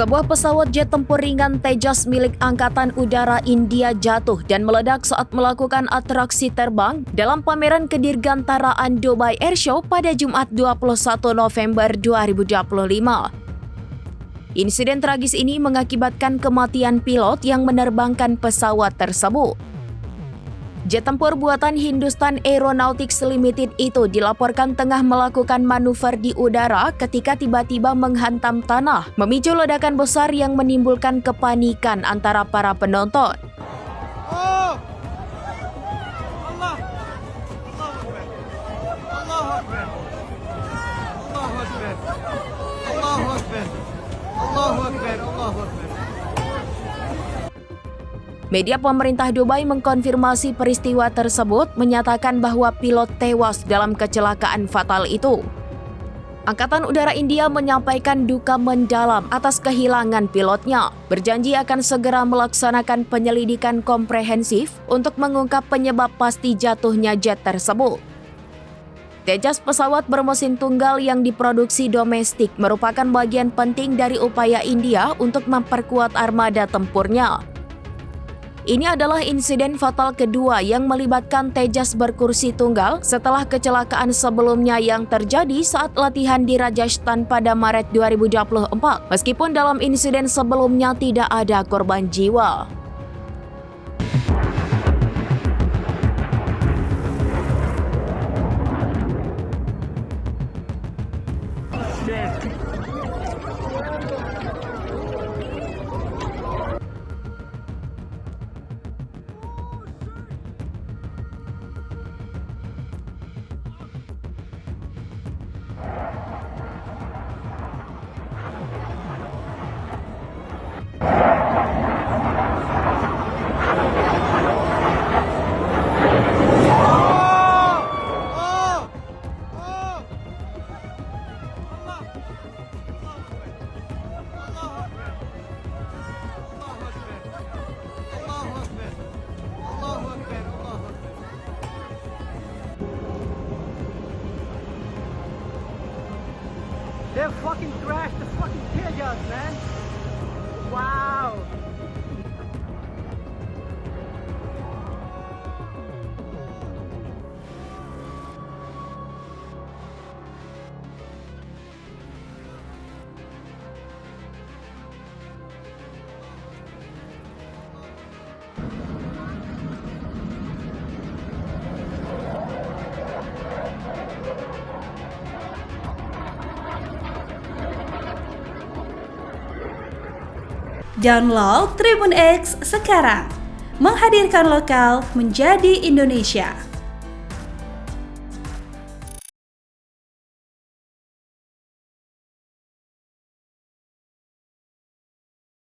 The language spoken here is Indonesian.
Sebuah pesawat jet tempur ringan Tejas milik Angkatan Udara India jatuh dan meledak saat melakukan atraksi terbang dalam pameran kedirgantaraan Dubai Airshow pada Jumat 21 November 2025. Insiden tragis ini mengakibatkan kematian pilot yang menerbangkan pesawat tersebut. Jet tempur buatan Hindustan Aeronautics Limited itu dilaporkan tengah melakukan manuver di udara ketika tiba-tiba menghantam tanah, memicu ledakan besar yang menimbulkan kepanikan antara para penonton. Media pemerintah Dubai mengkonfirmasi peristiwa tersebut, menyatakan bahwa pilot tewas dalam kecelakaan fatal itu. Angkatan Udara India menyampaikan duka mendalam atas kehilangan pilotnya, berjanji akan segera melaksanakan penyelidikan komprehensif untuk mengungkap penyebab pasti jatuhnya jet tersebut. Tejas, pesawat bermesin tunggal yang diproduksi domestik, merupakan bagian penting dari upaya India untuk memperkuat armada tempurnya. Ini adalah insiden fatal kedua yang melibatkan Tejas berkursi tunggal setelah kecelakaan sebelumnya yang terjadi saat latihan di Rajasthan pada Maret 2024, meskipun dalam insiden sebelumnya tidak ada korban jiwa. They fucking crashed the fucking Tejas, man. Wow. Download Tribun X sekarang, menghadirkan lokal menjadi Indonesia.